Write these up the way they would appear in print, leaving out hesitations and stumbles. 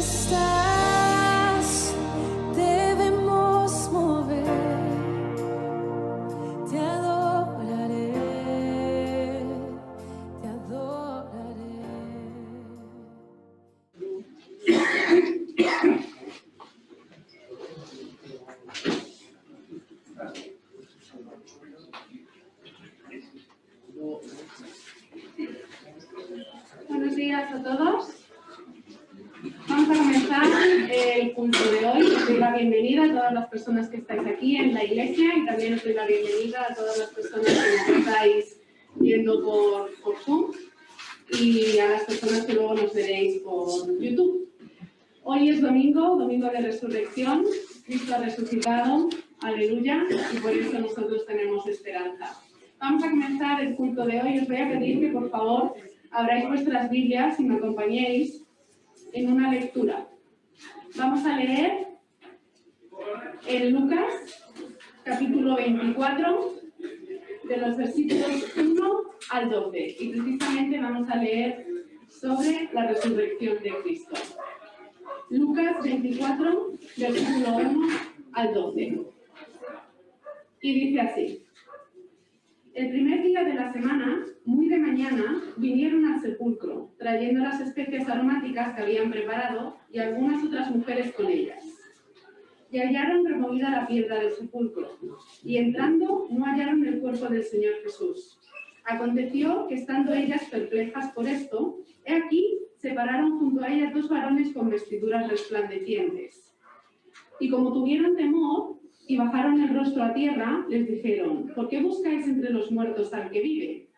estás, debemos mover. Te adoraré, te adoraré. Buenos días a todos. Vamos a comenzar el culto de hoy. Os doy la bienvenida a todas las personas que estáis aquí en la iglesia y también os doy la bienvenida a todas las personas que nos estáis viendo por Zoom y a las personas que luego nos veréis por YouTube. Hoy es domingo de resurrección. Cristo ha resucitado, aleluya, y por eso nosotros tenemos esperanza. Vamos a comenzar el culto de hoy. Os voy a pedir que por favor abráis vuestras Biblias y me acompañéis en una lectura. Vamos a leer en Lucas, capítulo 24, de los versículos 1 al 12. Y precisamente vamos a leer sobre la resurrección de Cristo. Lucas 24, versículo 1 al 12. Y dice así. El primer día de la semana, muy de mañana, vinieron al sepulcro, trayendo las especias aromáticas que habían preparado y algunas otras mujeres con ellas. Y hallaron removida la piedra del sepulcro, y entrando no hallaron el cuerpo del Señor Jesús. Aconteció que estando ellas perplejas por esto, he aquí se pararon junto a ellas dos varones con vestiduras resplandecientes. Y como tuvieron temor, y bajaron el rostro a tierra, les dijeron, ¿por qué buscáis entre los muertos al que vive?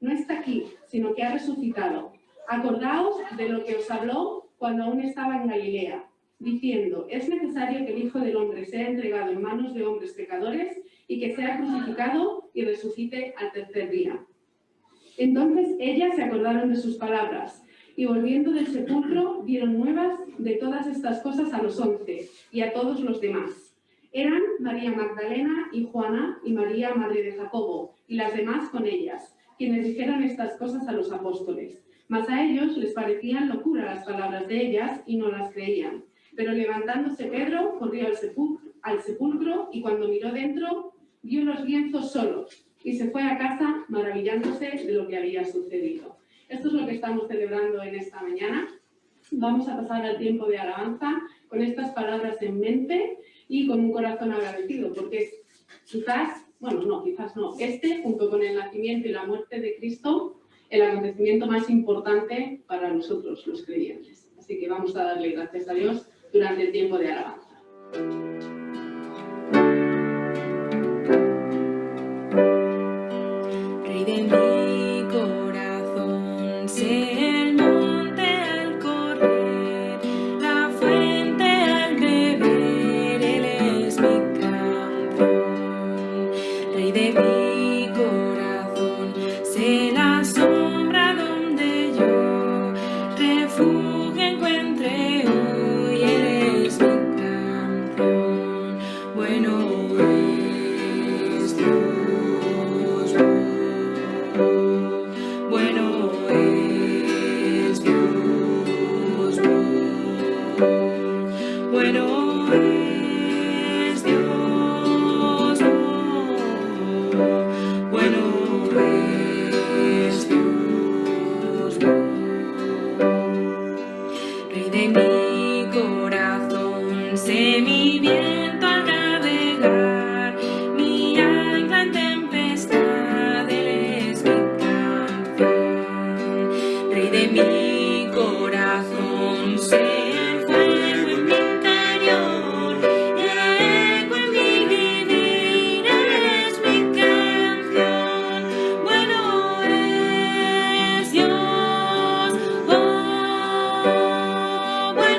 No está aquí, sino que ha resucitado. Acordaos de lo que os habló cuando aún estaba en Galilea, diciendo, es necesario que el Hijo del Hombre sea entregado en manos de hombres pecadores y que sea crucificado y resucite al tercer día. Entonces ellas se acordaron de sus palabras y volviendo del sepulcro dieron nuevas de todas estas cosas a los 11 y a todos los demás. Eran María Magdalena y Juana y María, madre de Jacobo, y las demás con ellas, quienes dijeron estas cosas a los apóstoles. Mas a ellos les parecían locura las palabras de ellas y no las creían. Pero levantándose Pedro, corrió al sepulcro y cuando miró dentro, vio los lienzos solos y se fue a casa maravillándose de lo que había sucedido. Esto es lo que estamos celebrando en esta mañana. Vamos a pasar al tiempo de alabanza con estas palabras en mente y con un corazón agradecido, porque quizás no, junto con el nacimiento y la muerte de Cristo, el acontecimiento más importante para nosotros, los creyentes. Así que vamos a darle gracias a Dios durante el tiempo de alabanza. Rey de mi corazón, sé el monte al correr, la fuente al beber, Él es mi canción. Rey de mi corazón, sé la sombra donde yo refugio encuentre hoy, Él es mi canción. Bueno es Dios, bueno es Dios, bueno es Dios, bueno es Dios, Rey de mi corazón, sé mi viento al navegar, mi ancla en tempestad, Él es mi canción. Rey de mi corazón, sé el fuego en mi interior, el eco en mi vivir, Él es mi canción. Bueno es Dios, oh, bueno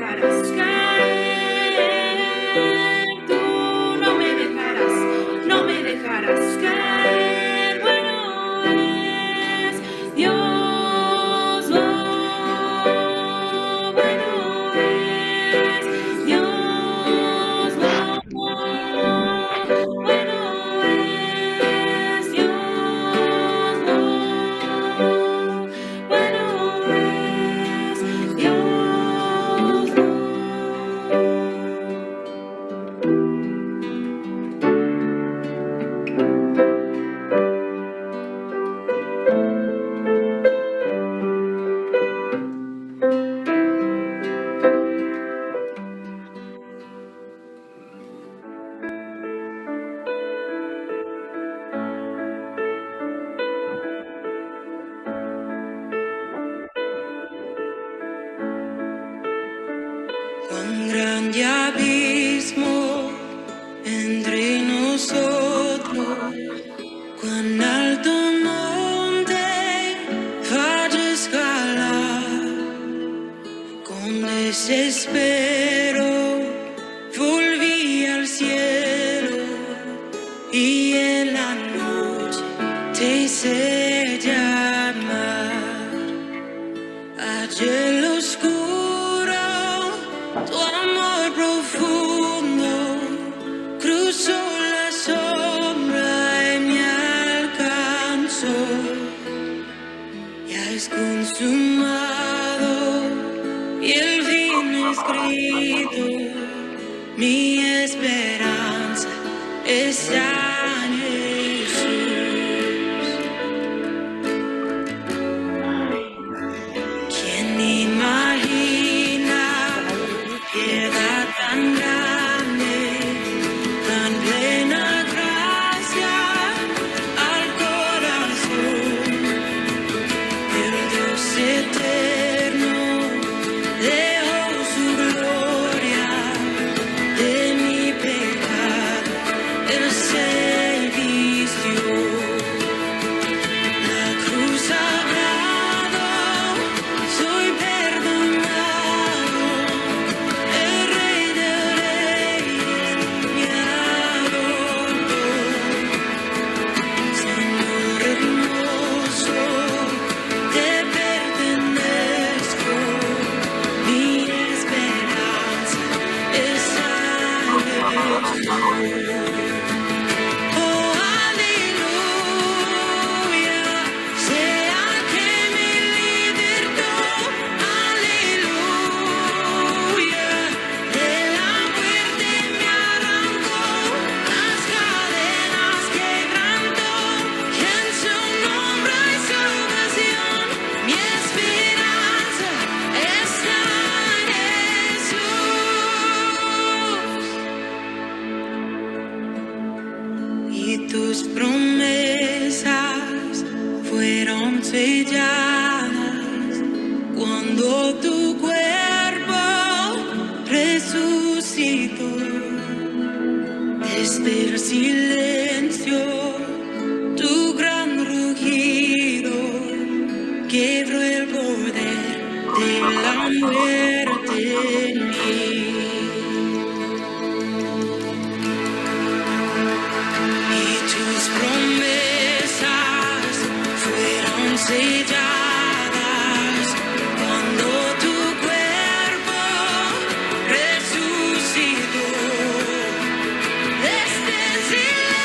dejarás caer, tú no me dejarás caer. Bueno es Dios, oh, bueno es Dios, oh, bueno es Dios, oh, bueno es Dios, oh. Cuán grande abismo entre nosotros, cuán alto monte falla escalar. Con desespero volví al cielo y en la noche te hice llamar. Allí en lo oscuro tu amor profundo cruzó la sombra y me alcanzó. Ya es consumado y el fin escrito, mi esperanza está en Jesús. ¿Quién imagina piedad tan grande, tan plena gracia al corazón? El Dios eterno dejó su gloria de mi pecado, Él se vistió. La cruz sagrado, soy perdonado. El Rey de Reyes me adoró. Señor hermoso, te pertenezco. Mi esperanza está en Jesús. Oh, aleluya, sea que me libertó, aleluya, de la muerte me arrancó, las cadenas quebrantó, y en su nombre y salvación, mi esperanza está en Jesús. Y tus promesas fueron selladas cuando tu cuerpo resucitó. Desde el silencio, tu gran rugido quebró el poder de la muerte en mí. Y tus promesas fueron selladas cuando tu cuerpo resucitó. Desde el silencio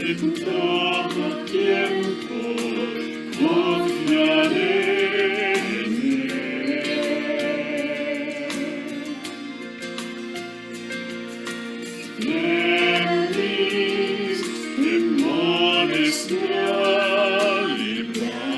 en todo tiempo confiaré en Él. En mis temores me ha librado.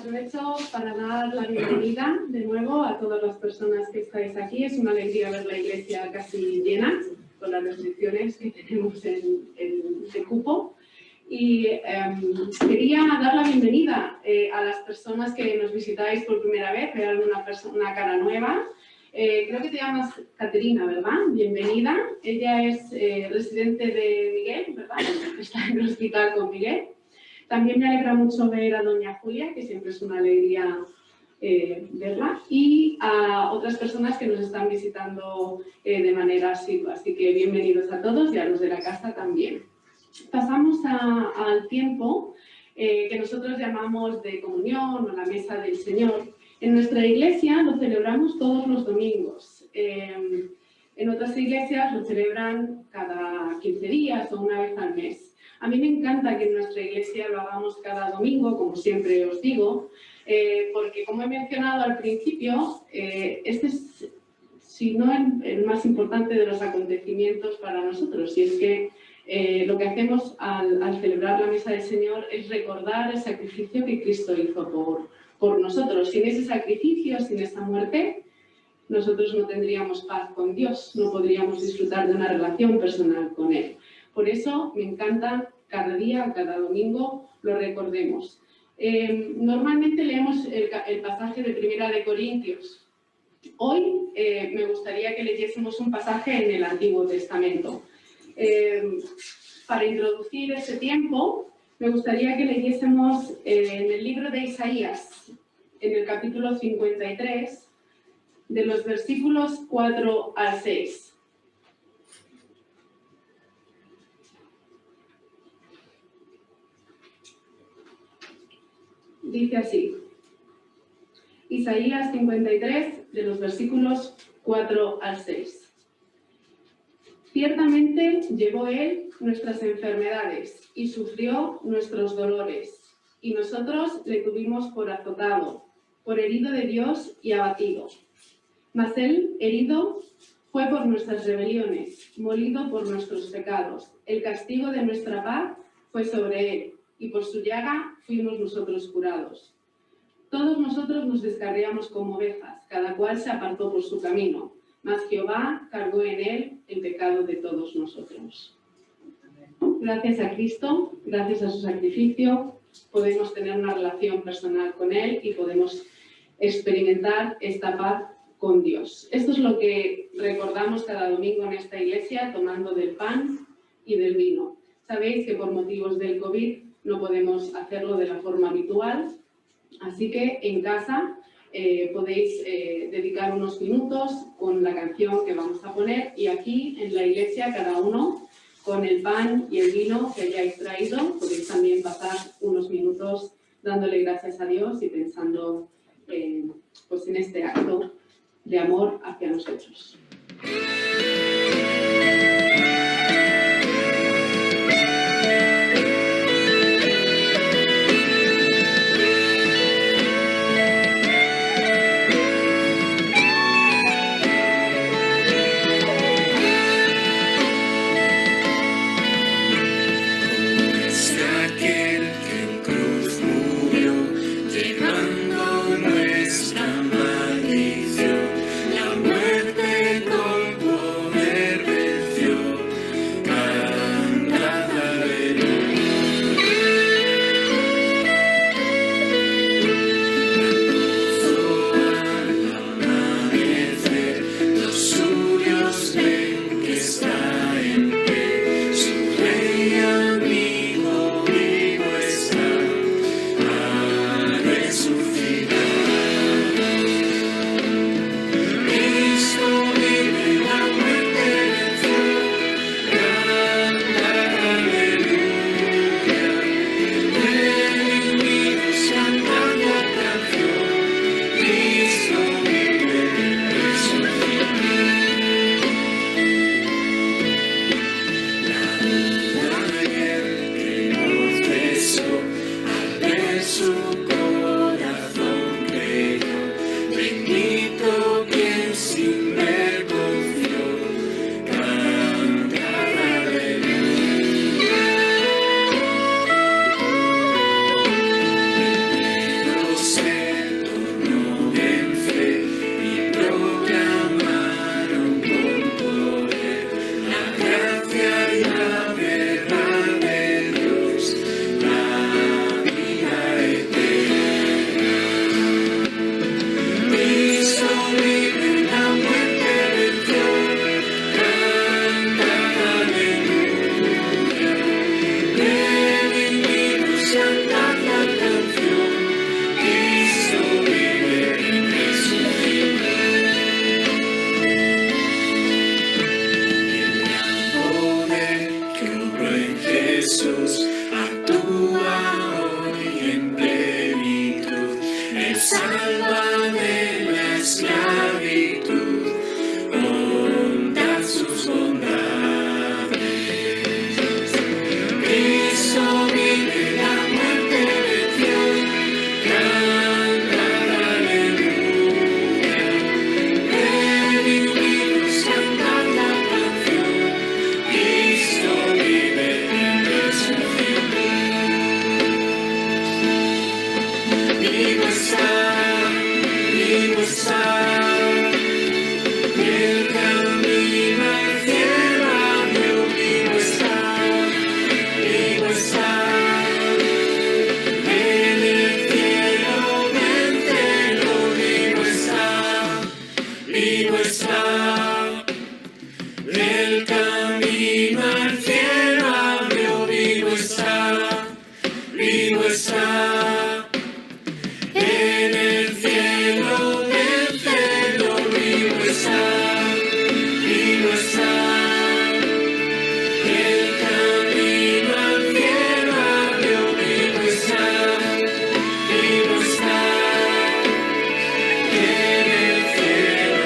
aprovecho para dar la bienvenida de nuevo a todas las personas que estáis aquí. Es una alegría ver la iglesia casi llena, con las restricciones que tenemos de cupo. Y quería dar la bienvenida a las personas que nos visitáis por primera vez, ver una cara nueva. Creo que te llamas Caterina, ¿verdad? Bienvenida. Ella es residente de Miguel, ¿verdad? Está en el hospital con Miguel. También me alegra mucho ver a doña Julia, que siempre es una alegría verla, y a otras personas que nos están visitando de manera asidua. Así que bienvenidos a todos y a los de la casa también. Pasamos al tiempo que nosotros llamamos de comunión o la mesa del Señor. En nuestra iglesia lo celebramos todos los domingos. En otras iglesias lo celebran cada 15 días o una vez al mes. A mí me encanta que en nuestra iglesia lo hagamos cada domingo, como siempre os digo, porque como he mencionado al principio, este es, si no el más importante de los acontecimientos para nosotros, y es que lo que hacemos al celebrar la mesa del Señor es recordar el sacrificio que Cristo hizo por nosotros. Sin ese sacrificio, sin esa muerte, nosotros no tendríamos paz con Dios, no podríamos disfrutar de una relación personal con Él. Por eso me encanta cada día, cada domingo, lo recordemos. Normalmente leemos el pasaje de Primera de Corintios. Hoy me gustaría que leyésemos un pasaje en el Antiguo Testamento. Para introducir ese tiempo, me gustaría que leyésemos en el libro de Isaías, en el capítulo 53, de los versículos 4 al 6. Dice así, Isaías 53, de los versículos 4 al 6. Ciertamente llevó Él nuestras enfermedades y sufrió nuestros dolores, y nosotros le tuvimos por azotado, por herido de Dios y abatido. Mas Él, herido, fue por nuestras rebeliones, molido por nuestros pecados. El castigo de nuestra paz fue sobre Él, y por su llaga fuimos nosotros curados. Todos nosotros nos descarriamos como ovejas, cada cual se apartó por su camino, mas Jehová cargó en Él el pecado de todos nosotros. Gracias a Cristo, gracias a su sacrificio, podemos tener una relación personal con Él y podemos experimentar esta paz con Dios. Esto es lo que recordamos cada domingo en esta iglesia, tomando del pan y del vino. Sabéis que por motivos del COVID no podemos hacerlo de la forma habitual, así que en casa podéis dedicar unos minutos con la canción que vamos a poner, y aquí en la iglesia cada uno con el pan y el vino que hayáis traído podéis también pasar unos minutos dándole gracias a Dios y pensando pues en este acto de amor hacia nosotros. Nuestra maldición, la muerte con poder está. En el cielo del cielo vivo está, vivo está. El camino al cielo abrió, vivo está, vivo está. En el cielo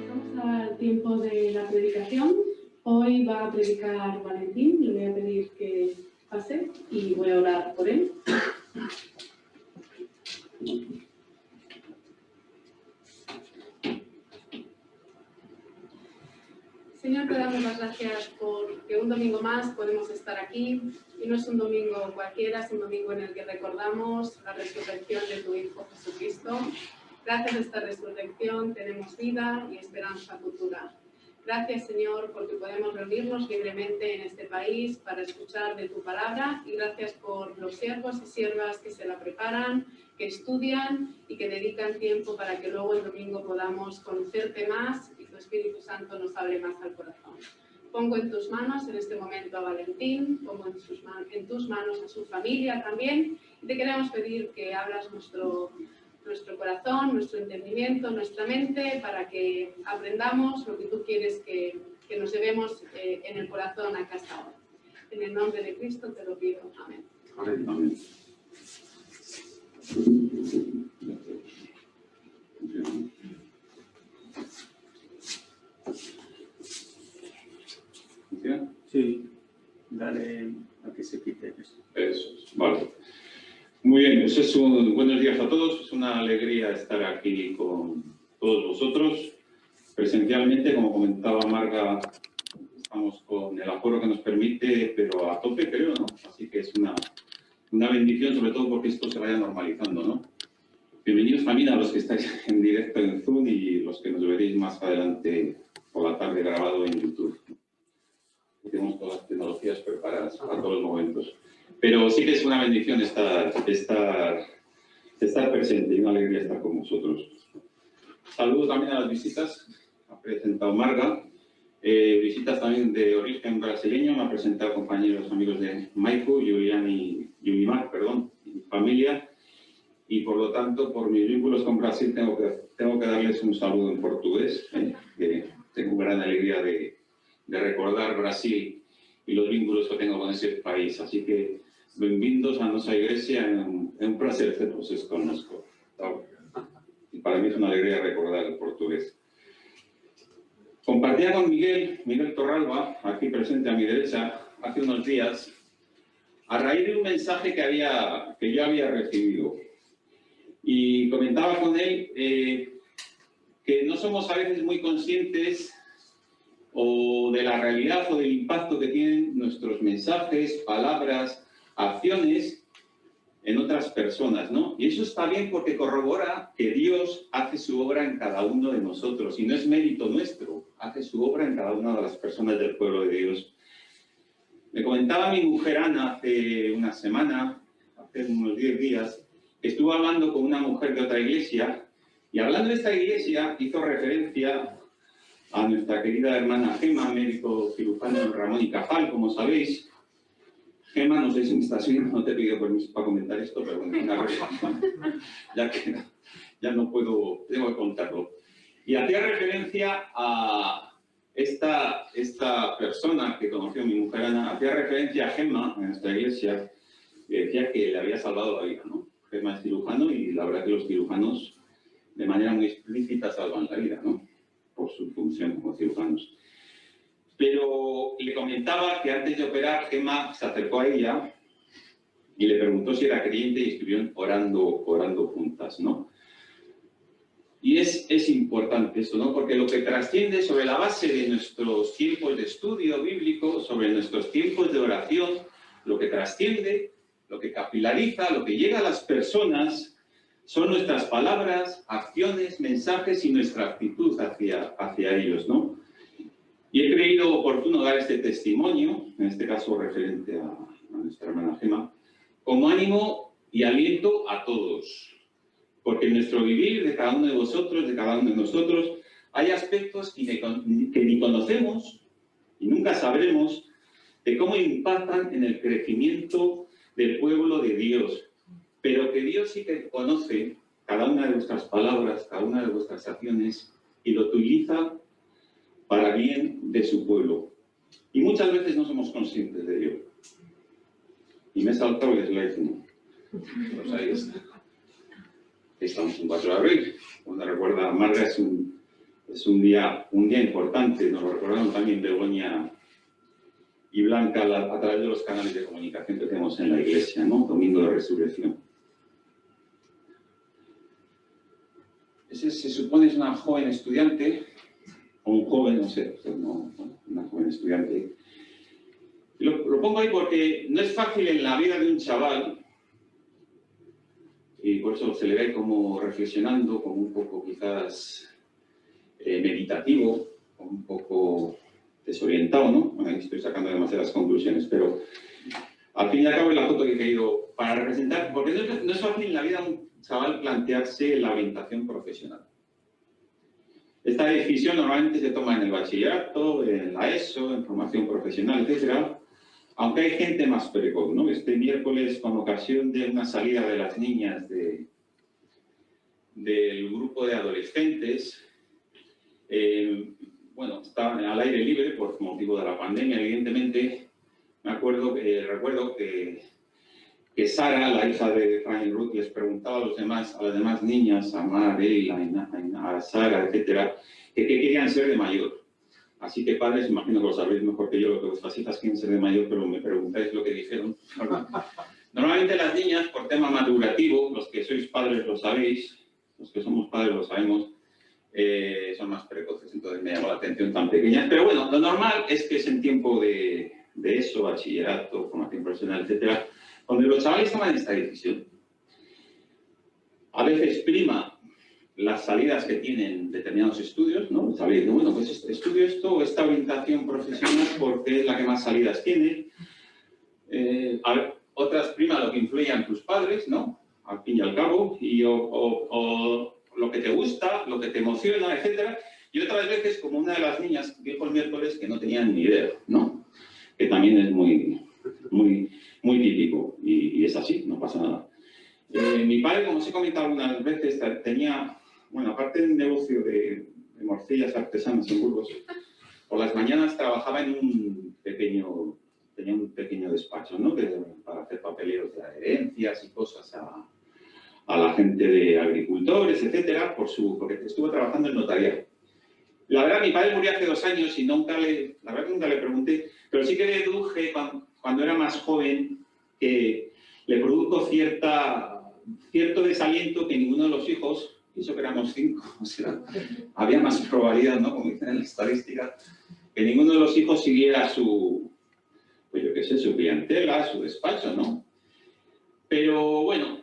Pasamos al tiempo de la predicación. Hoy va a predicar Valentín, le voy a pedir que pase y voy a orar por él. Señor, te damos las gracias porque un domingo más podemos estar aquí y no es un domingo cualquiera, es un domingo en el que recordamos la resurrección de tu Hijo Jesucristo. Gracias a esta resurrección tenemos vida y esperanza futura. Gracias, Señor, porque podemos reunirnos libremente en este país para escuchar de tu palabra y gracias por los siervos y siervas que se la preparan, que estudian y que dedican tiempo para que luego el domingo podamos conocerte más y tu Espíritu Santo nos hable más al corazón. Pongo en tus manos en este momento a Valentín, pongo en tus manos a su familia también y te queremos pedir que abras nuestro corazón, nuestro entendimiento, nuestra mente, para que aprendamos lo que tú quieres que nos llevemos en el corazón acá hasta ahora. En el nombre de Cristo te lo pido. Amén. Amén. Amén. ¿Funciona? Sí, dale a que se quite esto. Eso es, vale. Muy bien, pues buenos días a todos. Es una alegría estar aquí con todos vosotros. Presencialmente, como comentaba Marga, estamos con el aforo que nos permite, pero a tope creo, ¿no? Así que es una bendición, sobre todo porque esto se vaya normalizando, ¿no? Bienvenidos también a los que estáis en directo en Zoom y los que nos veréis más adelante por la tarde grabado en YouTube. Tenemos todas las tecnologías preparadas para todos los momentos. Pero sí que es una bendición estar presente y una alegría estar con vosotros. Saludo también a las visitas. Ha presentado Marga. Visitas también de origen brasileño. Me ha presentado compañeros, amigos de Maico, Julián y Yumimar, perdón, y mi familia. Y por lo tanto, por mis vínculos con Brasil, tengo que darles un saludo en portugués. Que tengo gran alegría de recordar Brasil y los vínculos que tengo con ese país. Así que, bienvenidos a nuestra iglesia, es un placer que os conozco. Y para mí es una alegría recordar el portugués. Compartía con Miguel Torralba, aquí presente a mi derecha, hace unos días, a raíz de un mensaje que yo había recibido. Y comentaba con él que no somos a veces muy conscientes o de la realidad o del impacto que tienen nuestros mensajes, palabras, acciones en otras personas, ¿no? Y eso está bien porque corrobora que Dios hace su obra en cada uno de nosotros y no es mérito nuestro, hace su obra en cada una de las personas del pueblo de Dios. Me comentaba mi mujer Ana hace una semana, hace unos 10 días, que estuvo hablando con una mujer de otra iglesia y hablando de esta iglesia hizo referencia a nuestra querida hermana Gema, médico cirujano Ramón y Cajal, como sabéis. Gema, no sé si me estás viendo, no te pido permiso para comentar esto, pero bueno, ya que ya no puedo, tengo que contarlo. Y hacía referencia a esta persona que conoció mi mujer Ana, hacía referencia a Gema en nuestra iglesia, que decía que le había salvado la vida, ¿no? Gema es cirujano y la verdad que los cirujanos de manera muy explícita salvan la vida, ¿no? Por su función como cirujanos. Pero le comentaba que antes de operar, Gema se acercó a ella y le preguntó si era creyente y estuvieron orando juntas, ¿no? Y es importante esto, ¿no? Porque lo que trasciende sobre la base de nuestros tiempos de estudio bíblico, sobre nuestros tiempos de oración, lo que trasciende, lo que capilariza, lo que llega a las personas, son nuestras palabras, acciones, mensajes y nuestra actitud hacia ellos, ¿no? Y he creído oportuno dar este testimonio, en este caso referente a nuestra hermana Gema, como ánimo y aliento a todos. Porque en nuestro vivir de cada uno de vosotros, de cada uno de nosotros, hay aspectos que ni conocemos y nunca sabremos de cómo impactan en el crecimiento del pueblo de Dios. Pero que Dios sí que conoce cada una de vuestras palabras, cada una de vuestras acciones y lo utiliza para bien de su pueblo. Y muchas veces no somos conscientes de ello. Y me he saltado el slide 1. Pues ahí está. Estamos en 4 de abril, donde recuerda a Marga, es un día importante, nos lo recordaron también Begoña y Blanca a través de los canales de comunicación que tenemos en la iglesia, ¿no? Domingo de Resurrección. Ese se supone es una joven estudiante, o un joven, no sé, no, una joven estudiante. Lo pongo ahí porque no es fácil en la vida de un chaval, y por eso se le ve como reflexionando, como un poco quizás meditativo, como un poco desorientado, ¿no? Bueno, estoy sacando demasiadas conclusiones, pero al fin y al cabo es la foto que he querido para representar, porque no es fácil en la vida de un chaval plantearse la orientación profesional. Esta decisión normalmente se toma en el bachillerato, en la ESO, en formación profesional, etc. Aunque hay gente más precoz, ¿no? Este miércoles, con ocasión de una salida de las niñas del grupo de adolescentes, bueno, estaban al aire libre por motivo de la pandemia, evidentemente. Recuerdo que Sara, la hija de Frank y Ruth, les preguntaba a las demás niñas, a Mar, a Sara, etcétera, que qué querían ser de mayor. Así que padres, imagino que lo sabréis mejor que yo, lo que vuestras hijas quieren ser de mayor, pero me preguntáis lo que dijeron. Normalmente las niñas, por tema madurativo, los que sois padres lo sabéis, los que somos padres lo sabemos, son más precoces, entonces me llamó la atención tan pequeña. Pero bueno, lo normal es que es en tiempo de ESO, bachillerato, formación profesional, etcétera, donde los chavales toman esta decisión. A veces prima las salidas que tienen determinados estudios, ¿no? El chaval dice, bueno, pues estudio esto o esta orientación profesional porque es la que más salidas tiene. Otras prima lo que influyen tus padres, ¿no? Al fin y al cabo, o lo que te gusta, lo que te emociona, etcétera. Y otras veces, como una de las niñas dijo el miércoles, que no tenían ni idea, ¿no? Que también es muy típico y es así, no pasa nada. Mi padre, como os he comentado algunas veces, tenía, bueno, aparte de un negocio de morcillas artesanas en Burgos, por las mañanas trabajaba en tenía un pequeño despacho, ¿no? Para hacer papeleos de herencias y cosas a la gente de agricultores, etcétera, porque estuvo trabajando en notaría. La verdad, mi padre murió hace 2 años y nunca le pregunté, pero sí que le deduje cuando era más joven que le produjo cierto desaliento que ninguno de los hijos, y eso que éramos 5, o sea, había más probabilidad, ¿no? Como dicen en la estadística, que ninguno de los hijos siguiera su clientela, su despacho, ¿no? Pero bueno,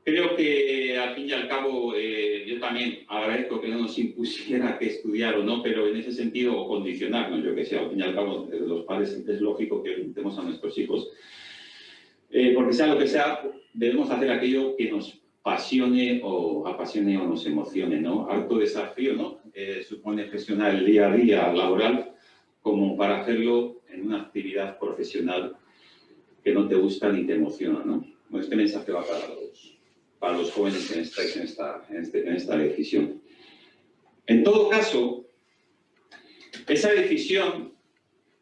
creo que al fin y al cabo yo también agradezco que no nos impusiera que estudiar o no, pero en ese sentido, o condicionarnos, yo que sé, al fin y al cabo los padres es lógico que orientemos a nuestros hijos. Porque sea lo que sea, debemos hacer aquello que nos apasione o nos emocione, ¿no? Harto desafío, ¿no? Supone gestionar el día a día laboral como para hacerlo en una actividad profesional que no te gusta ni te emociona, ¿no? Bueno, este mensaje va para los jóvenes que estáis en esta decisión. En todo caso, esa decisión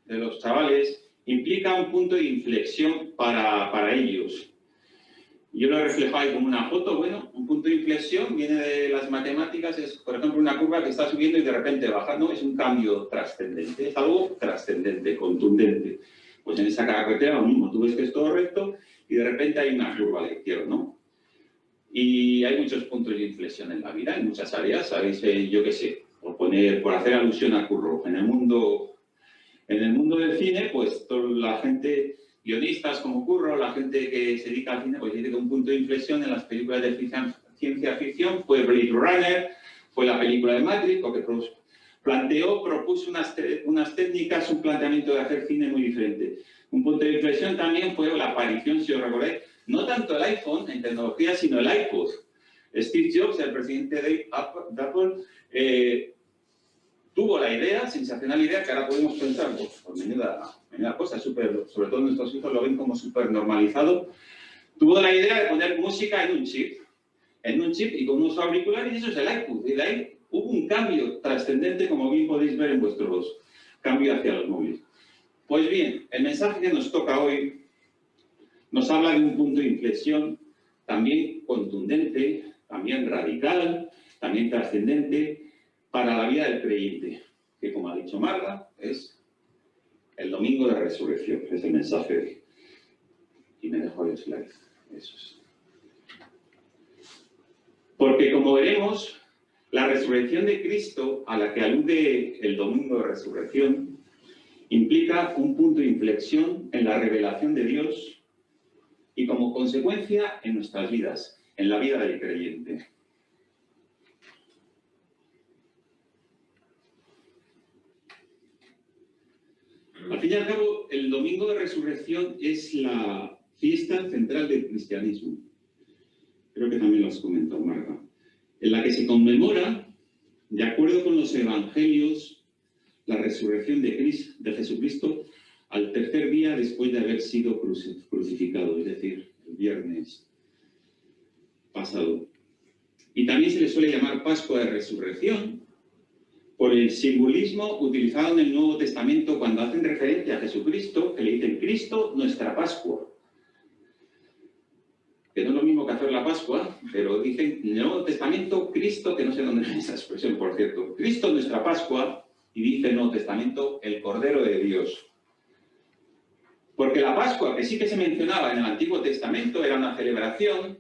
de los chavales implica un punto de inflexión para ellos. Yo lo he reflejado ahí como una foto. Bueno, un punto de inflexión viene de las matemáticas, es por ejemplo una curva que está subiendo y de repente baja, ¿no? Es un cambio trascendente, es algo trascendente, contundente. Pues en esa carretera lo mismo, tú ves que es todo recto y de repente hay una curva a la izquierda, ¿no? Y hay muchos puntos de inflexión en la vida, en muchas áreas, ¿sabéis? Yo qué sé, por hacer alusión a Curro, en el mundo del cine, pues toda la gente, guionistas como Curro, la gente que se dedica al cine, pues dice que un punto de inflexión en las películas de ciencia ficción fue Blade Runner, fue la película de Matrix, porque propuso unas técnicas, un planteamiento de hacer cine muy diferente. Un punto de inflexión también fue la aparición, si os recordáis, no tanto el iPhone en tecnología, sino el iPod. Steve Jobs, el presidente de Apple, tuvo la idea, sensacional idea, que ahora podemos pensar, pues menuda cosa, sobre todo nuestros hijos lo ven como súper normalizado. Tuvo la idea de poner música en un chip y con unos auriculares, y eso es el iPod. Y de ahí hubo un cambio trascendente, como bien podéis ver en vuestros cambios hacia los móviles. Pues bien, el mensaje que nos toca hoy nos habla de un punto de inflexión también contundente, también radical, también trascendente para la vida del creyente, que como ha dicho Marga, es el domingo de resurrección, es el mensaje de hoy. Y me dejo el slide, eso es. Porque como veremos, la resurrección de Cristo, a la que alude el domingo de resurrección, implica un punto de inflexión en la revelación de Dios y como consecuencia en nuestras vidas, en la vida del creyente. Al fin y al cabo, el domingo de resurrección es la fiesta central del cristianismo. Creo que también lo has comentado, Marga. En la que se conmemora, de acuerdo con los evangelios, la resurrección de Jesucristo al tercer día después de haber sido crucificado, es decir, el viernes pasado. Y también se le suele llamar Pascua de Resurrección, por el simbolismo utilizado en el Nuevo Testamento cuando hacen referencia a Jesucristo, que le dicen Cristo nuestra Pascua. Que no es lo mismo que hacer la Pascua, pero dicen en el Nuevo Testamento Cristo, que no sé dónde es esa expresión, por cierto, Cristo nuestra Pascua, y dice el Nuevo Testamento el Cordero de Dios. Porque la Pascua, que sí que se mencionaba en el Antiguo Testamento, era una celebración,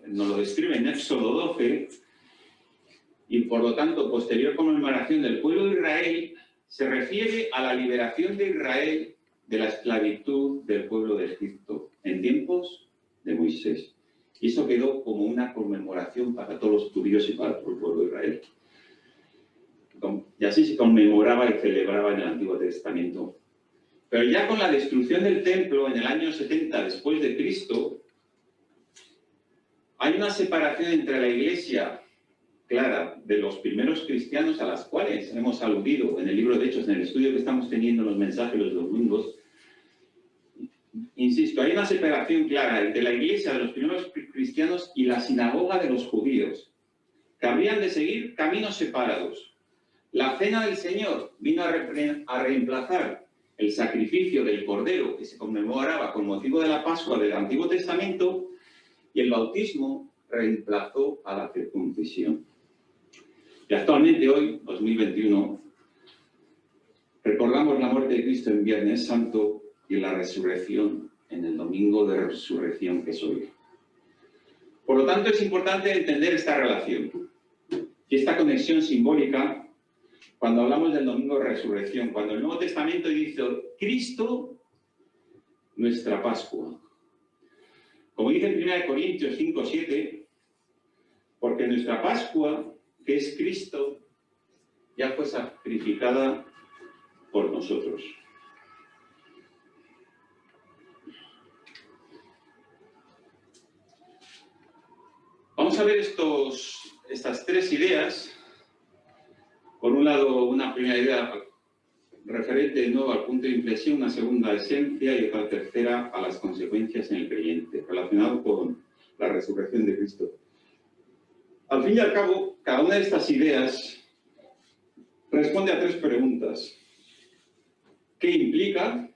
nos lo describe en Éxodo 12, y por lo tanto, posterior conmemoración del pueblo de Israel, se refiere a la liberación de Israel de la esclavitud del pueblo de Egipto, en tiempos de Moisés. Y eso quedó como una conmemoración para todos los judíos y para todo el pueblo de Israel. Y así se conmemoraba y celebraba en el Antiguo Testamento. Pero ya con la destrucción del templo en el año 70 después de Cristo, hay una separación entre la Iglesia clara de los primeros cristianos a las cuales hemos aludido en el libro de Hechos, en el estudio que estamos teniendo en los mensajes los domingos. Insisto, hay una separación clara entre la Iglesia de los primeros cristianos y la sinagoga de los judíos, que habrían de seguir caminos separados. La cena del Señor vino a reemplazar el sacrificio del Cordero que se conmemoraba con motivo de la Pascua del Antiguo Testamento, y el bautismo reemplazó a la circuncisión. Y actualmente hoy, 2021, recordamos la muerte de Cristo en Viernes Santo y la resurrección en el domingo de resurrección que es hoy. Por lo tanto, es importante entender esta relación y esta conexión simbólica cuando hablamos del domingo de resurrección, cuando el Nuevo Testamento dice Cristo, nuestra Pascua. Como dice en 1 Corintios 5:7, porque nuestra Pascua, que es Cristo, ya fue sacrificada por nosotros. Vamos a ver estas tres ideas. Por un lado, una primera idea referente de nuevo al punto de inflexión, una segunda esencia y otra tercera a las consecuencias en el creyente, relacionado con la resurrección de Cristo. Al fin y al cabo, cada una de estas ideas responde a tres preguntas. ¿Qué implica?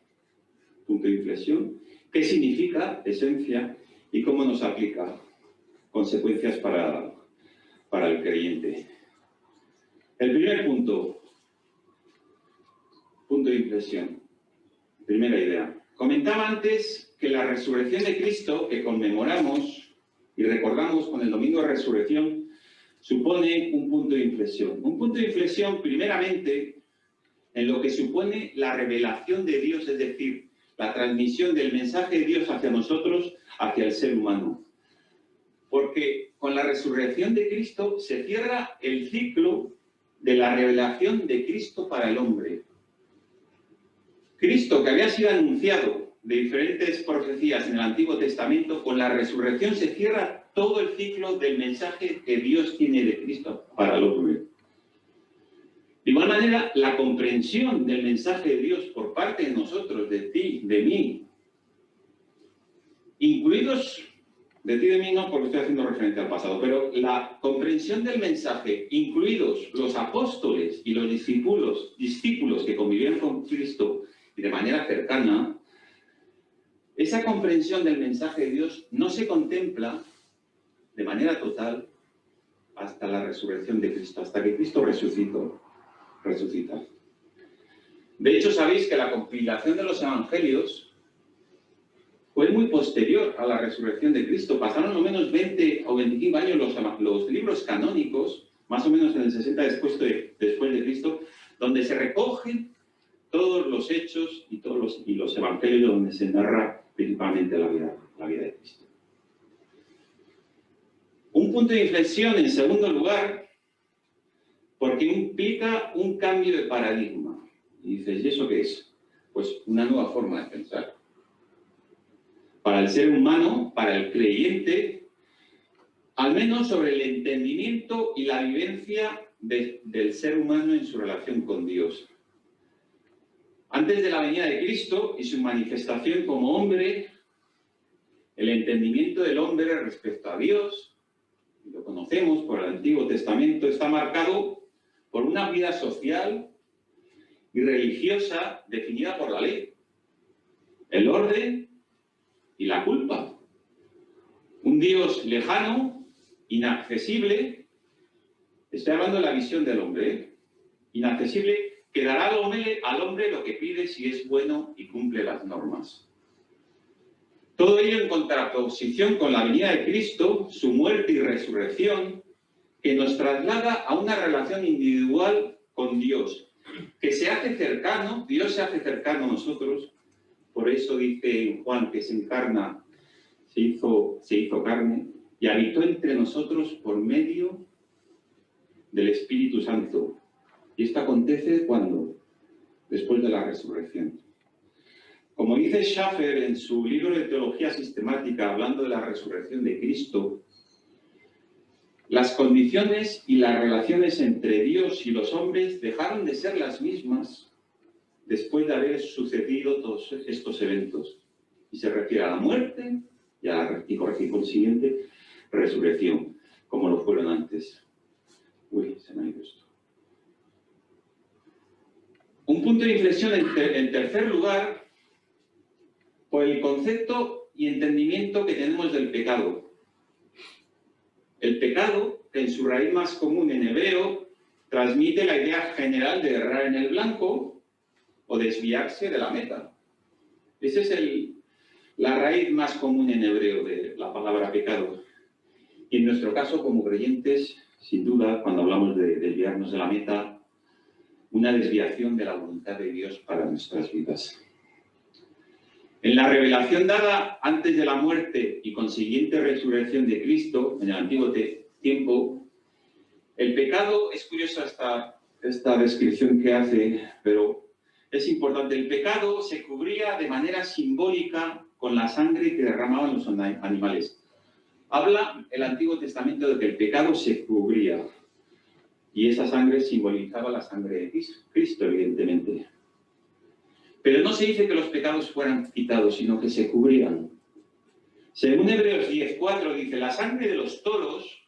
Punto de inflexión. ¿Qué significa? Esencia. ¿Y cómo nos aplica? Consecuencias para el creyente. El primer punto de inflexión. Primera idea. Comentaba antes que la resurrección de Cristo, que conmemoramos y recordamos con el domingo de resurrección, supone un punto de inflexión. Un punto de inflexión, primeramente, en lo que supone la revelación de Dios, es decir, la transmisión del mensaje de Dios hacia nosotros, hacia el ser humano. Porque con la resurrección de Cristo se cierra el ciclo de la revelación de Cristo para el hombre. Cristo, que había sido anunciado de diferentes profecías en el Antiguo Testamento, con la resurrección se cierra todo el ciclo del mensaje que Dios tiene de Cristo para el hombre. De igual manera, la comprensión del mensaje de Dios por parte de nosotros, de ti, de mí, incluidos, de ti y de mí no, porque estoy haciendo referencia al pasado, pero la comprensión del mensaje, incluidos los apóstoles y los discípulos que convivieron con Cristo y de manera cercana, esa comprensión del mensaje de Dios no se contempla de manera total hasta la resurrección de Cristo, hasta que Cristo resucita. De hecho, sabéis que la compilación de los evangelios fue muy posterior a la resurrección de Cristo. Pasaron al menos 20 o 25 años los libros canónicos, más o menos en el 60 después de Cristo, donde se recogen todos los hechos y los evangelios donde se narra principalmente la vida de Cristo. Un punto de inflexión, en segundo lugar, porque implica un cambio de paradigma. Y dices, ¿y eso qué es? Pues una nueva forma de pensar. Para el ser humano, para el creyente, al menos sobre el entendimiento y la vivencia del ser humano en su relación con Dios. Antes de la venida de Cristo y su manifestación como hombre, el entendimiento del hombre respecto a Dios, lo conocemos por el Antiguo Testamento, está marcado por una vida social y religiosa definida por la ley, el orden y la culpa. Un Dios lejano, inaccesible, estoy hablando de la visión del hombre, inaccesible, que dará al hombre lo que pide si es bueno y cumple las normas. Todo ello en contraposición con la venida de Cristo, su muerte y resurrección, que nos traslada a una relación individual con Dios, que se hace cercano, Dios se hace cercano a nosotros. Por eso dice en Juan que se encarna, se hizo carne y habitó entre nosotros por medio del Espíritu Santo. Y esto acontece ¿cuándo? Después de la resurrección. Como dice Schaffer en su libro de Teología Sistemática, hablando de la resurrección de Cristo, las condiciones y las relaciones entre Dios y los hombres dejaron de ser las mismas después de haber sucedido todos estos eventos. Y se refiere a la muerte y por consiguiente, resurrección, como lo fueron antes. Uy, se me ha ido esto. Un punto de inflexión en tercer lugar, por el concepto y entendimiento que tenemos del pecado. El pecado, que en su raíz más común en hebreo, transmite la idea general de errar en el blanco o desviarse de la meta. Esa es la raíz más común en hebreo de la palabra pecado. Y en nuestro caso, como creyentes, sin duda, cuando hablamos de desviarnos de la meta, una desviación de la voluntad de Dios para nuestras vidas. En la revelación dada antes de la muerte y consiguiente resurrección de Cristo, en el antiguo tiempo, el pecado, es curiosa esta descripción que hace, pero es importante. El pecado se cubría de manera simbólica con la sangre que derramaban los animales. Habla el Antiguo Testamento de que el pecado se cubría y esa sangre simbolizaba la sangre de Cristo, evidentemente. Pero no se dice que los pecados fueran quitados, sino que se cubrían. Según Hebreos 10:4 dice, la sangre de los toros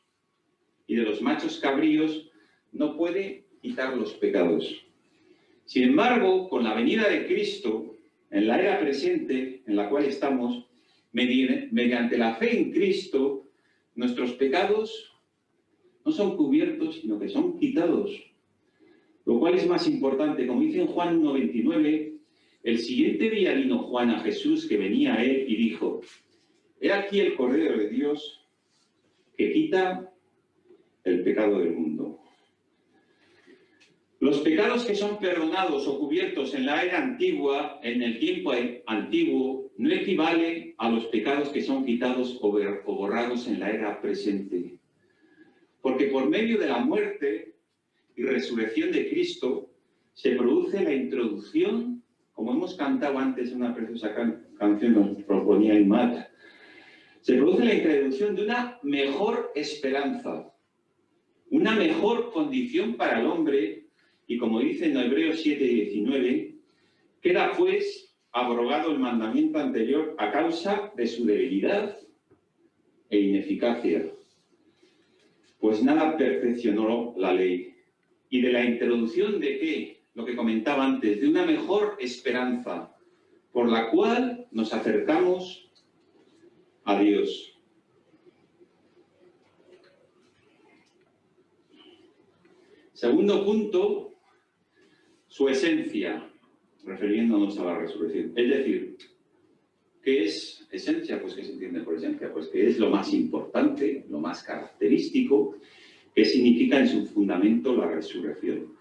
y de los machos cabríos no puede quitar los pecados. Sin embargo, con la venida de Cristo, en la era presente en la cual estamos, mediante la fe en Cristo, nuestros pecados no son cubiertos, sino que son quitados. Lo cual es más importante, como dice en Juan 1:29, el siguiente día vino Juan a Jesús, que venía a él, y dijo, he aquí el Cordero de Dios que quita el pecado del mundo. Los pecados que son perdonados o cubiertos en la era antigua, en el tiempo antiguo, no equivale a los pecados que son quitados o borrados en la era presente. Porque por medio de la muerte y resurrección de Cristo se produce la introducción, como hemos cantado antes en una preciosa canción nos proponía Imad, se produce la introducción de una mejor esperanza, una mejor condición para el hombre y como dice en Hebreos 7:19, queda pues abrogado el mandamiento anterior a causa de su debilidad e ineficacia, pues nada perfeccionó la ley. Y de la introducción de qué, lo que comentaba antes, de una mejor esperanza, por la cual nos acercamos a Dios. Segundo punto, su esencia, refiriéndonos a la resurrección. Es decir, ¿qué es esencia? Pues ¿qué se entiende por esencia? Pues que es lo más importante, lo más característico, que significa en su fundamento la resurrección.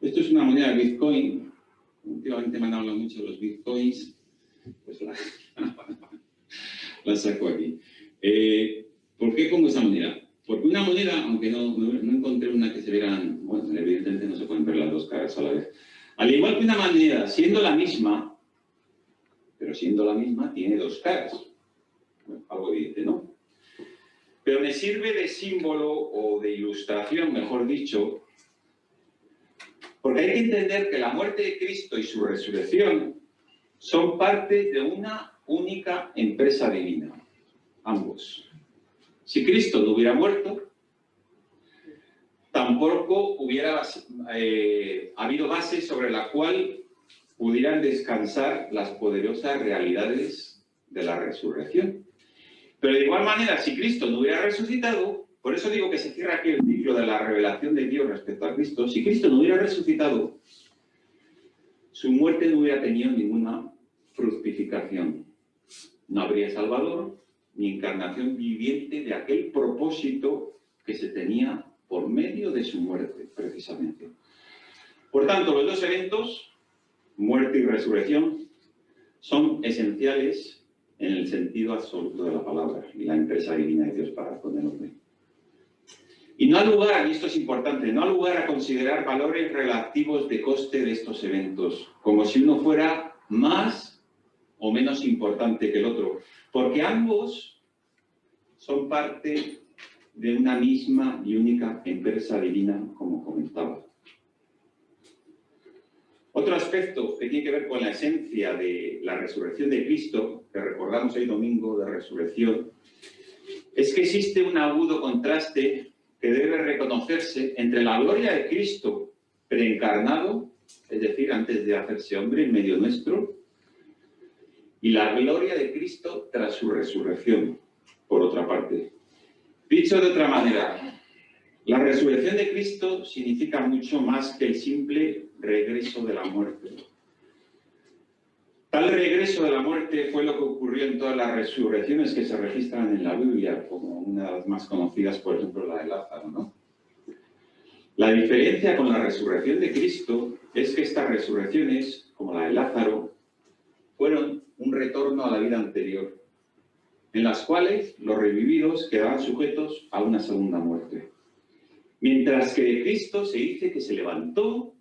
Esto es una moneda Bitcoin. Últimamente me han hablado mucho de los Bitcoins. Pues la saco aquí. ¿Por qué pongo esa moneda? Porque una moneda, aunque no encontré una que se vieran, bueno, evidentemente no se pueden ver las dos caras a la vez. Al igual que una moneda, siendo la misma, pero siendo la misma, tiene dos caras. Bueno, algo evidente, ¿no? Pero me sirve de símbolo o de ilustración, mejor dicho, porque hay que entender que la muerte de Cristo y su resurrección son parte de una única empresa divina, ambos. Si Cristo no hubiera muerto, tampoco hubiera habido base sobre la cual pudieran descansar las poderosas realidades de la resurrección. Pero de igual manera, si Cristo no hubiera resucitado, por eso digo que se cierra aquí el ciclo de la revelación de Dios respecto a Cristo, si Cristo no hubiera resucitado, su muerte no hubiera tenido ninguna fructificación. No habría Salvador ni encarnación viviente de aquel propósito que se tenía por medio de su muerte, precisamente. Por tanto, los dos eventos, muerte y resurrección, son esenciales en el sentido absoluto de la palabra y la empresa divina de Dios para con el hombre. Y no ha lugar, y esto es importante, no ha lugar a considerar valores relativos de coste de estos eventos, como si uno fuera más o menos importante que el otro, porque ambos son parte de una misma y única empresa divina, como comentaba. Otro aspecto que tiene que ver con la esencia de la resurrección de Cristo, que recordamos hoy domingo de resurrección, es que existe un agudo contraste que debe reconocerse entre la gloria de Cristo preencarnado, es decir, antes de hacerse hombre en medio nuestro, y la gloria de Cristo tras su resurrección, por otra parte. Dicho de otra manera, la resurrección de Cristo significa mucho más que el simple regreso de la muerte. Tal regreso de la muerte fue lo que ocurrió en todas las resurrecciones que se registran en la Biblia, como una de las más conocidas, por ejemplo, la de Lázaro, ¿no? La diferencia con la resurrección de Cristo es que estas resurrecciones, como la de Lázaro, fueron un retorno a la vida anterior, en las cuales los revividos quedaban sujetos a una segunda muerte. Mientras que de Cristo se dice que se levantó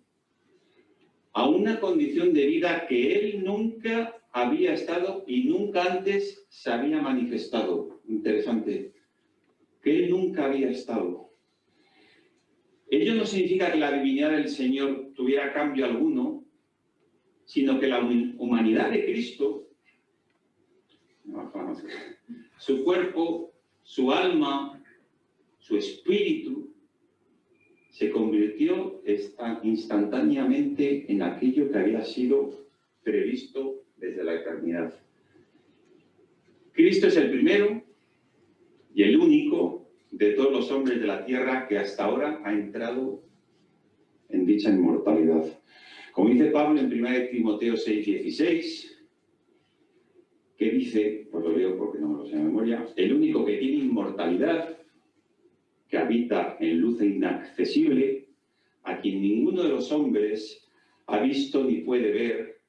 a una condición de vida que él nunca había estado y nunca antes se había manifestado. Interesante, que él nunca había estado. Ello no significa que la divinidad del Señor tuviera cambio alguno, sino que la humanidad de Cristo, su cuerpo, su alma, su espíritu, se convirtió instantáneamente en aquello que había sido previsto desde la eternidad. Cristo es el primero y el único de todos los hombres de la tierra que hasta ahora ha entrado en dicha inmortalidad. Como dice Pablo en 1 Timoteo 6:16, que dice, pues lo leo porque no me lo sé de memoria, el único que tiene inmortalidad, que habita en luz inaccesible, a quien ninguno de los hombres ha visto ni puede ver,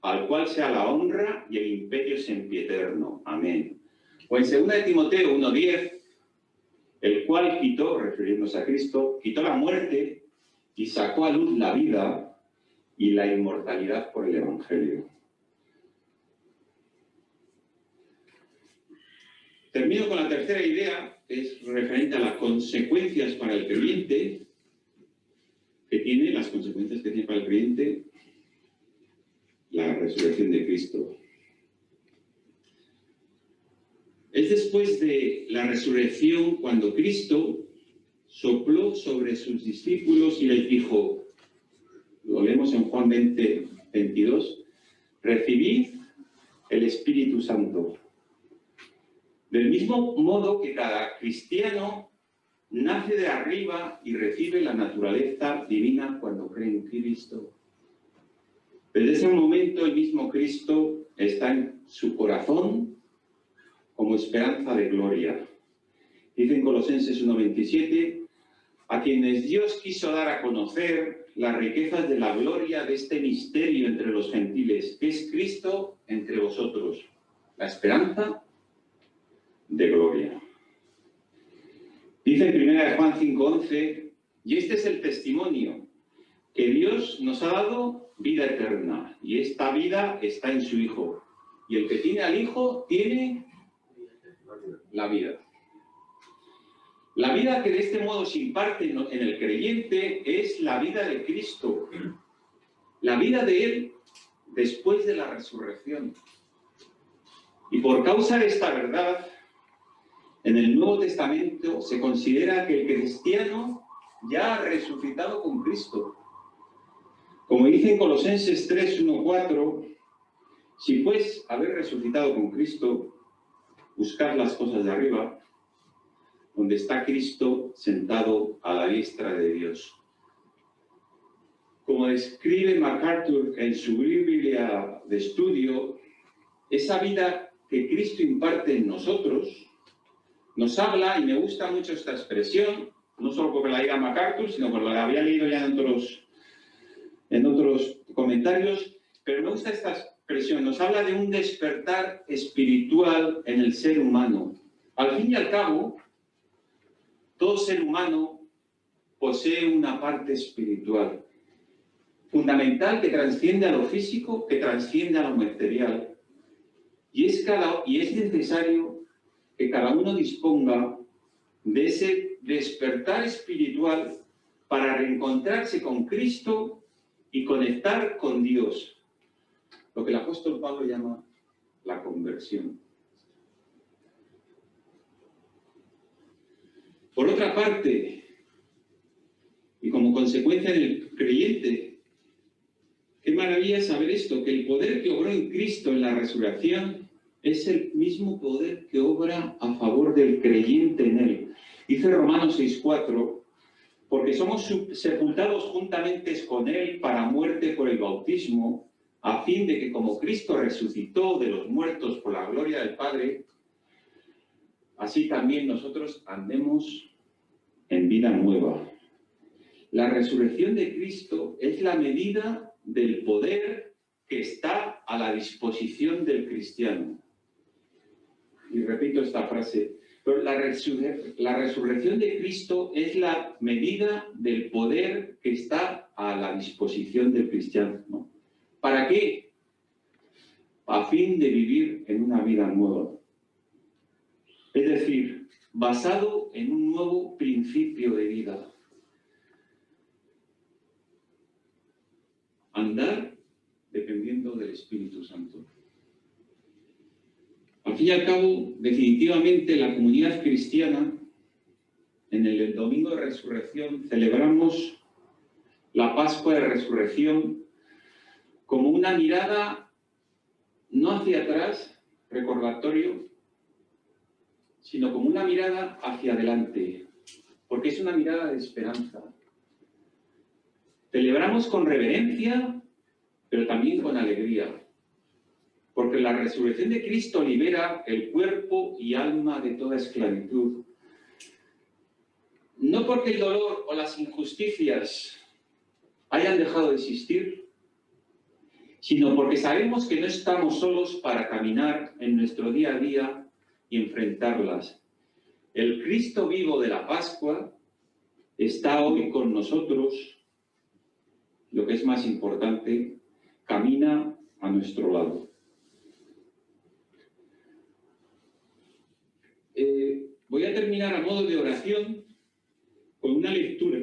al cual sea la honra y el imperio sempiterno. Amén. O en 2 Timoteo 1:10, el cual quitó, refiriéndose a Cristo, quitó la muerte y sacó a luz la vida y la inmortalidad por el Evangelio. Termino con la tercera idea, que es referente a las consecuencias para el creyente, las consecuencias que tiene para el creyente la resurrección de Cristo. Es después de la resurrección cuando Cristo sopló sobre sus discípulos y les dijo, lo leemos en Juan 20, 22, recibid el Espíritu Santo. Del mismo modo que cada cristiano nace de arriba y recibe la naturaleza divina cuando cree en Cristo. Desde ese momento el mismo Cristo está en su corazón como esperanza de gloria. Dice en Colosenses 1:27, a quienes Dios quiso dar a conocer las riquezas de la gloria de este misterio entre los gentiles, que es Cristo entre vosotros, la esperanza de gloria. Dice en 1 Juan 5:11, y este es el testimonio, que Dios nos ha dado vida eterna, y esta vida está en su Hijo. Y el que tiene al Hijo tiene la vida. La vida que de este modo se imparte en el creyente es la vida de Cristo, la vida de Él después de la resurrección. Y por causa de esta verdad, en el Nuevo Testamento se considera que el cristiano ya ha resucitado con Cristo. Como dice en Colosenses 3, 1, 4, si pues habéis resucitado con Cristo, buscad las cosas de arriba, donde está Cristo sentado a la diestra de Dios. Como describe MacArthur en su Biblia de estudio, esa vida que Cristo imparte en nosotros, nos habla, y me gusta mucho esta expresión, no solo porque la diga MacArthur, sino porque la había leído ya en otros comentarios, pero me gusta esta expresión, nos habla de un despertar espiritual en el ser humano. Al fin y al cabo, todo ser humano posee una parte espiritual, fundamental, que trasciende a lo físico, que trasciende a lo material. Y es necesario que cada uno disponga de ese despertar espiritual para reencontrarse con Cristo y conectar con Dios, lo que el apóstol Pablo llama la conversión. Por otra parte, y como consecuencia del creyente, qué maravilla saber esto, que el poder que obró en Cristo en la resurrección es el mismo poder que obra a favor del creyente en Él. Dice Romanos 6:4, porque somos sepultados juntamente con Él para muerte por el bautismo, a fin de que como Cristo resucitó de los muertos por la gloria del Padre, así también nosotros andemos en vida nueva. La resurrección de Cristo es la medida del poder que está a la disposición del cristiano. Y repito esta frase, pero la resurrección de Cristo es la medida del poder que está a la disposición del cristiano, ¿no? ¿Para qué? A fin de vivir en una vida nueva. Es decir, basado en un nuevo principio de vida. Andar dependiendo del Espíritu Santo. Al fin y al cabo, definitivamente la comunidad cristiana, en el domingo de resurrección, celebramos la Pascua de Resurrección como una mirada no hacia atrás, recordatorio, sino como una mirada hacia adelante, porque es una mirada de esperanza. Celebramos con reverencia, pero también con alegría, porque la resurrección de Cristo libera el cuerpo y alma de toda esclavitud. No porque el dolor o las injusticias hayan dejado de existir, sino porque sabemos que no estamos solos para caminar en nuestro día a día y enfrentarlas. El Cristo vivo de la Pascua está hoy con nosotros. Lo que es más importante, camina a nuestro lado. Voy a terminar a modo de oración con una lectura,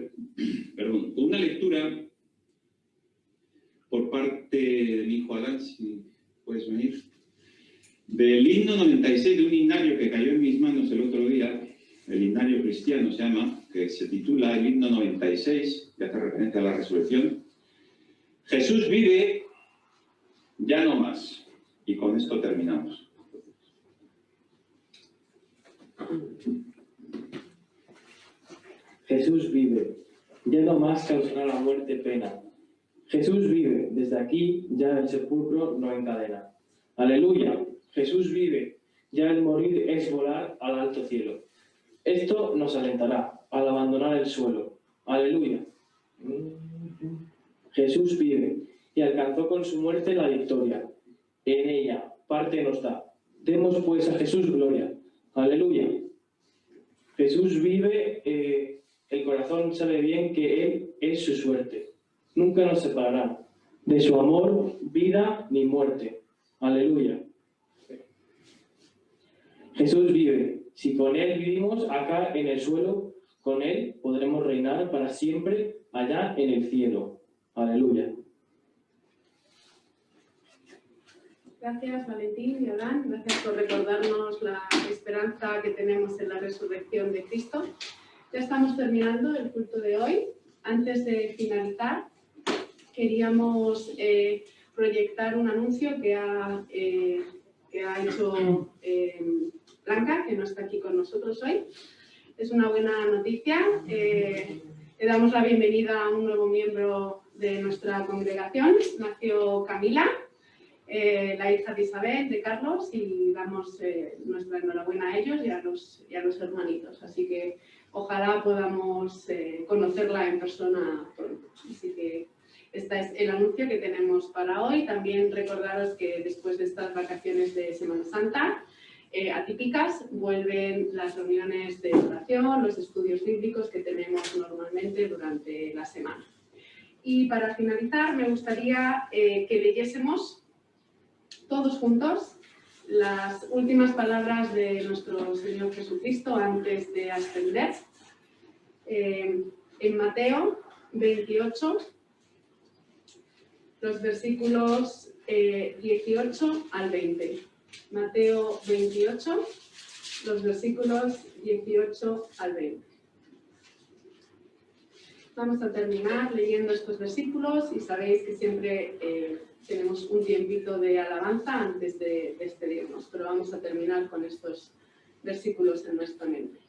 por parte de mi hijo Adán, si puedes venir, del himno 96, de un himnario que cayó en mis manos el otro día, el himnario cristiano se llama, que se titula el himno 96, que hace referencia a la resurrección. Jesús vive, ya no más. Y con esto terminamos. Jesús vive, ya no más causará la muerte pena. Jesús vive, desde aquí ya el sepulcro no encadena. Aleluya, Jesús vive, ya el morir es volar al alto cielo. Esto nos alentará al abandonar el suelo. Aleluya. Jesús vive y alcanzó con su muerte la victoria. En ella parte nos da. Demos pues a Jesús gloria. Aleluya. Jesús vive, el corazón sabe bien que Él es su suerte. Nunca nos separará de su amor, vida ni muerte. Aleluya. Jesús vive. Si con Él vivimos acá en el suelo, con Él podremos reinar para siempre allá en el cielo. Aleluya. Gracias, Valentín y Adán. Gracias por recordarnos la esperanza que tenemos en la resurrección de Cristo. Ya estamos terminando el culto de hoy. Antes de finalizar, queríamos proyectar un anuncio que ha hecho Blanca, que no está aquí con nosotros hoy. Es una buena noticia. Le damos la bienvenida a un nuevo miembro de nuestra congregación. Nació Camila, la hija de Isabel, de Carlos, y damos nuestra enhorabuena a ellos y a los hermanitos. Así que ojalá podamos conocerla en persona pronto. Así que este es el anuncio que tenemos para hoy. También recordaros que después de estas vacaciones de Semana Santa atípicas, vuelven las reuniones de oración, los estudios bíblicos que tenemos normalmente durante la semana. Y para finalizar, me gustaría que leyésemos todos juntos las últimas palabras de nuestro Señor Jesucristo antes de ascender. En Mateo 28, los versículos 18 al 20. Mateo 28, los versículos 18 al 20. Vamos a terminar leyendo estos versículos y sabéis que siempre tenemos un tiempito de alabanza antes de despedirnos, pero vamos a terminar con estos versículos en nuestra mente.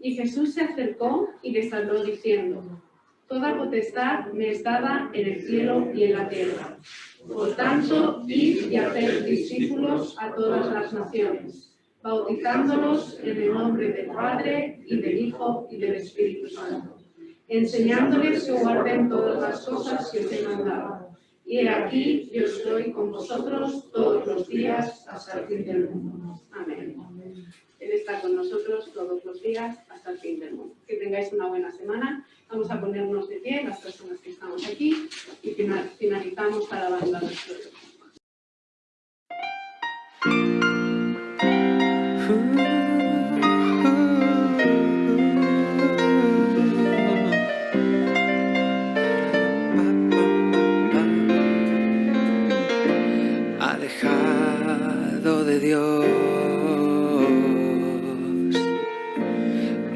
Y Jesús se acercó y les habló diciendo: Toda potestad me es dada en el cielo y en la tierra. Por tanto, id y haced discípulos a todas las naciones, bautizándolos en el nombre del Padre, y del Hijo, y del Espíritu Santo, enseñándoles que guarden todas las cosas que os he mandado. Y he aquí, yo estoy con vosotros todos los días hasta el fin del mundo. Amén. Él está con nosotros todos los días hasta el fin del mundo. Que tengáis una buena semana. Vamos a ponernos de pie, las personas que estamos aquí, y finalizamos alabando a nuestro Dios. Alejado de Dios,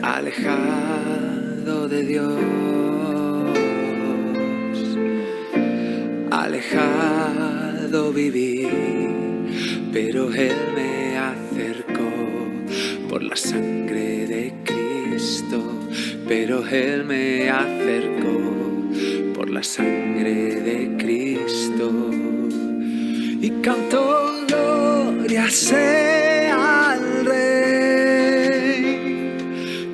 alejado de Dios, alejado viví, pero Él me acercó por la sangre de Cristo, pero Él me acercó por la sangre de Cristo. Y canto gloria sea al Rey,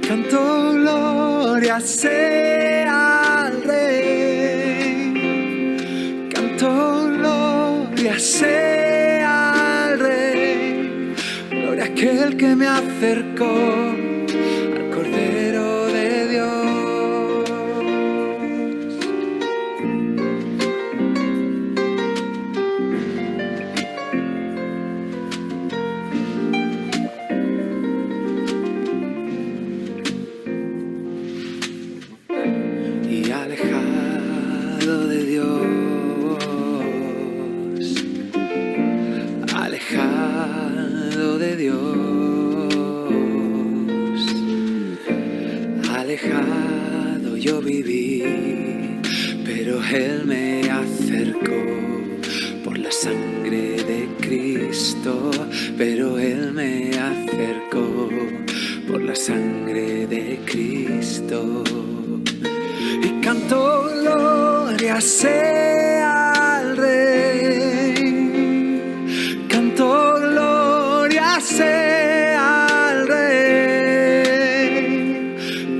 canto gloria sea al Rey, canto gloria sea al Rey, gloria a aquel que me acercó al Cordero de Dios. pecado yo viví, pero Él me acercó por la sangre de Cristo, pero Él me acercó por la sangre de Cristo. Y canto gloria sea al Rey, canto gloria sea al Rey,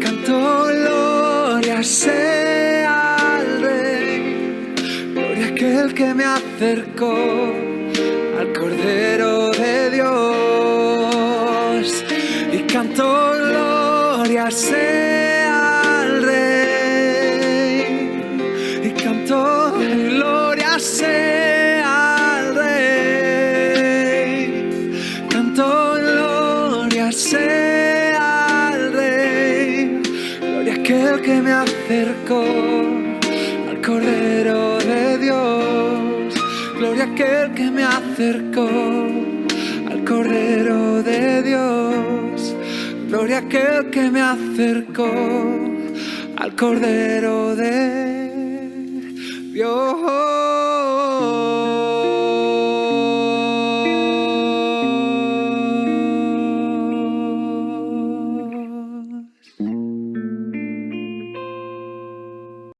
canto gloria sea al Rey, gloria a aquel que me acercó al Cordero de Dios. Y canto gloria sea al Rey, y canto gloria sea al Rey, canto gloria sea al Rey, gloria a aquel que me acercó al Cordero de Dios, gloria a aquel que me acercó al Cordero de Dios, gloria a aquel que me acercó al Cordero de Dios.